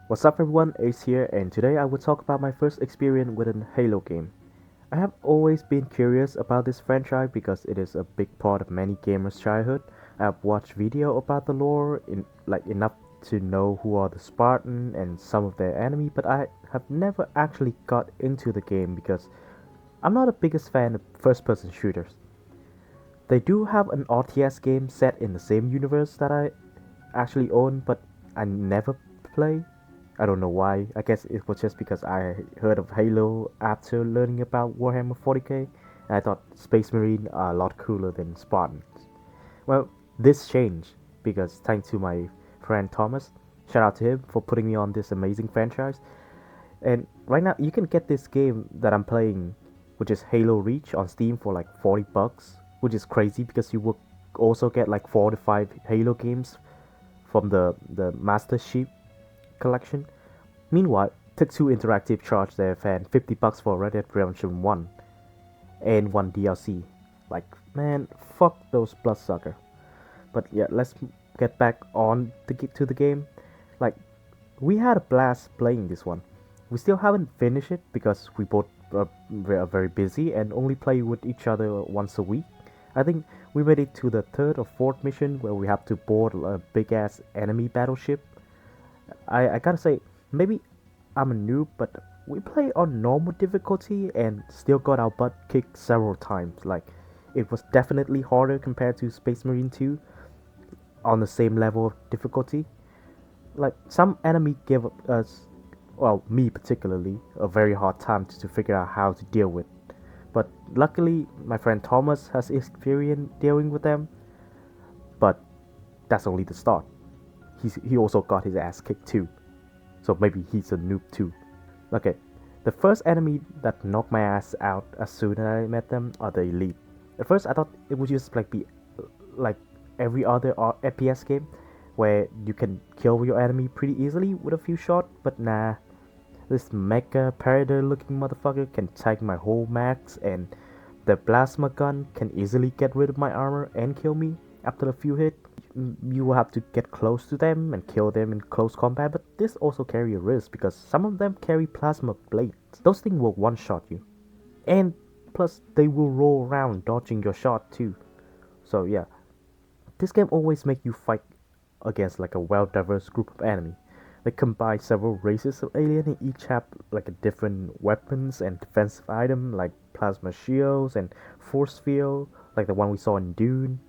What's up everyone, Ace here, and today I will talk about my first experience with a Halo game. I have always been curious about this franchise because it is a big part of many gamers' childhood. I have watched video about the lore, enough to know who are the Spartan and some of their enemy, but I have never actually got into the game because I'm not the biggest fan of first-person shooters. They do have an RTS game set in the same universe that I actually own, but I never play. I don't know why. I guess it was just because I heard of Halo after learning about Warhammer 40k, and I thought Space Marine are a lot cooler than Spartans. Well, this changed because thanks to my friend Thomas, shout out to him for putting me on this amazing franchise. And right now, you can get this game that I'm playing, which is Halo Reach, on Steam for like $40, which is crazy because you will also get like 4 to 5 Halo games from the Master Chief collection. Meanwhile, Take-Two Interactive charged their fan $50 for Red Dead Redemption 1 and one DLC. Like, man, fuck those bloodsucker. But yeah, let's get back on to the game. Like, we had a blast playing this one. We still haven't finished it because we both are very busy and only play with each other once a week. I think we made it to the third or fourth mission where we have to board a big ass enemy battleship. I gotta say, maybe I'm a noob, but we play on normal difficulty and still got our butt kicked several times. Like, it was definitely harder compared to Space Marine 2 on the same level of difficulty. Like, some enemy gave us, well, me particularly, a very hard time to figure out how to deal with. But luckily, my friend Thomas has experience dealing with them, but that's only the start. He also got his ass kicked too, so maybe he's a noob too. Okay, the first enemy that knocked my ass out as soon as I met them are the elite. At first I thought it would just be like every other FPS game where you can kill your enemy pretty easily with a few shots, but nah. This mega predator looking motherfucker can take my whole max, and the plasma gun can easily get rid of my armor and kill me after a few hits. You will have to get close to them and kill them in close combat, but this also carry a risk because some of them carry plasma blades. Those things will one-shot you, and plus they will roll around dodging your shot too. So yeah, this game always make you fight against like a well-diverse group of enemy. They combine several races of alien and each have like a different weapons and defensive item like plasma shields and force field like the one we saw in Dune.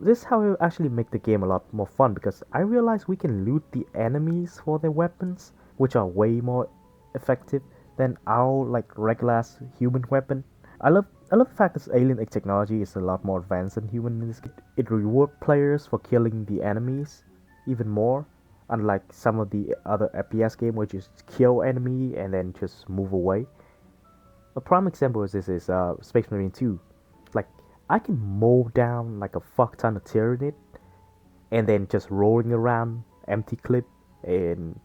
This however actually make the game a lot more fun because I realize we can loot the enemies for their weapons, which are way more effective than our like regular human weapon. I love the fact that alien technology is a lot more advanced than human in this game. It rewards players for killing the enemies even more, unlike some of the other FPS game where you just kill enemy and then just move away. A prime example of this is Space Marine 2. Like, I can mow down like a fuck ton of Tyranid and then just rolling around empty clip and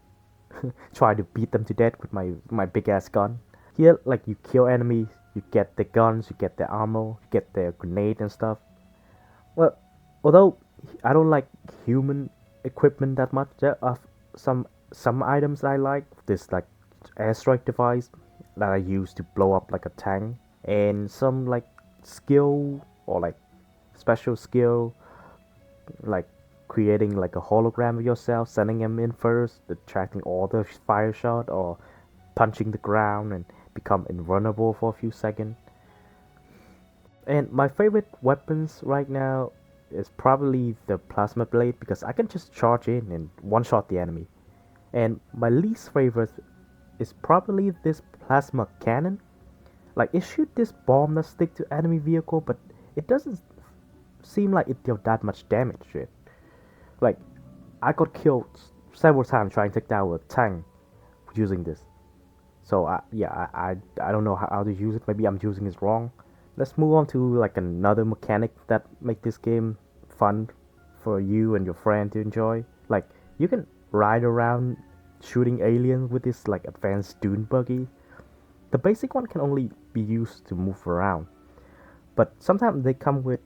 try to beat them to death with my big ass gun. Here, like, you kill enemies, you get their guns, you get their ammo, you get their grenade and stuff. Well, although I don't like human equipment that much, there are some items I like. This like airstrike device that I use to blow up like a tank, and some like skill or like special skill like creating like a hologram of yourself, sending them in first, attracting all the fire shot, or punching the ground and become invulnerable for a few seconds. And my favorite weapons right now is probably the plasma blade because I can just charge in and one shot the enemy. And my least favorite is probably this plasma cannon. Like, it shoot this bomb that stick to enemy vehicle, but it doesn't seem like it deal that much damage to it. Like, I got killed several times trying to take down a tank using this. So I don't know how to use it. Maybe I'm using it wrong. Let's move on to like another mechanic that make this game fun for you and your friend to enjoy. Like, you can ride around shooting aliens with this like advanced dune buggy. The basic one can only be used to move around, but sometimes they come with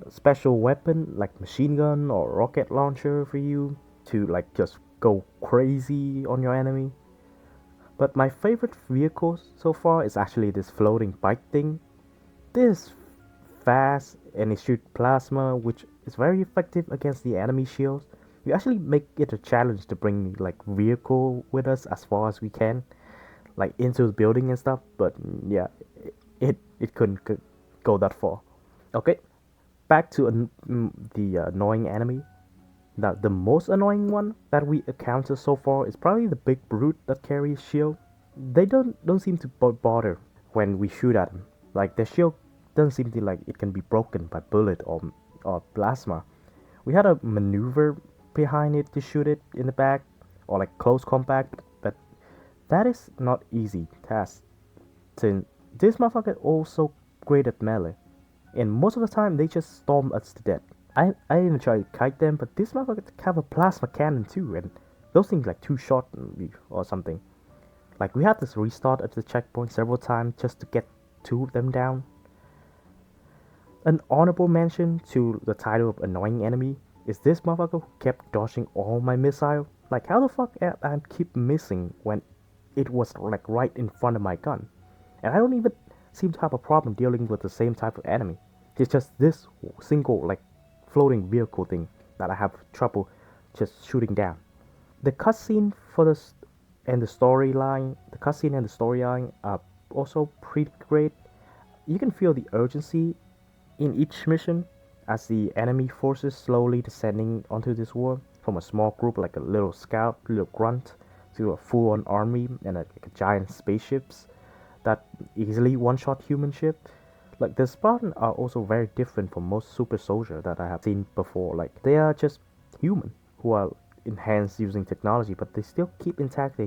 special weapon like machine gun or rocket launcher for you to like just go crazy on your enemy. But my favorite vehicle so far is actually this floating bike thing. This fast and it shoots plasma, which is very effective against the enemy shields. We actually make it a challenge to bring like vehicle with us as far as we can, like into the building and stuff. But yeah, it couldn't go that far. Okay, back to the annoying enemy. Now, the most annoying one that we encountered so far is probably the big brute that carries shield. They don't seem to bother when we shoot at them. Like their shield doesn't seem to like it can be broken by bullet or plasma. We had a maneuver behind it to shoot it in the back or like close combat, but that is not easy task. Since this motherfucker also great at melee, and most of the time they just storm us to death. I even try to kite them, but this motherfucker have a plasma cannon too, and those things like too short or something. Like we had to restart at the checkpoint several times just to get two of them down. An honorable mention to the title of annoying enemy is this motherfucker who kept dodging all my missile. Like how the fuck I keep missing when it was like right in front of my gun, and I don't even seem to have a problem dealing with the same type of enemy. It's just this single like floating vehicle thing that I have trouble just shooting down. The cutscene for this and the cutscene and the storyline are also pretty great. You can feel the urgency in each mission as the enemy forces slowly descending onto this world from a small group like a little scout, little grunt, to a full-on army and like a giant spaceships that easily one-shot human ship. Like the Spartans are also very different from most super soldier that I have seen before. Like they are just human who are enhanced using technology, but they still keep intact their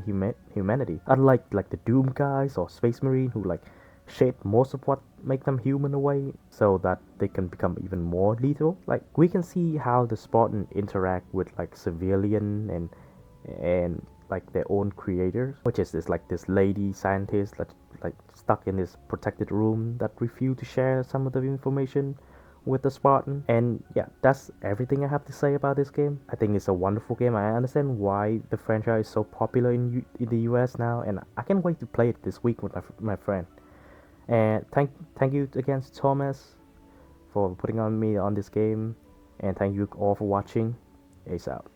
humanity. Unlike like the Doom guys or Space Marine who like shape most of what make them human away so that they can become even more lethal. Like we can see how the Spartan interact with like civilian and like their own creators, which is this lady scientist that like stuck in this protected room that refused to share some of the information with the Spartan. And yeah, that's everything I have to say about this game. I think it's a wonderful game. I understand why the franchise is so popular in the US now, and I can't wait to play it this week with my friend. And thank you again to Thomas for putting on me on this game, and thank you all for watching. Ace out.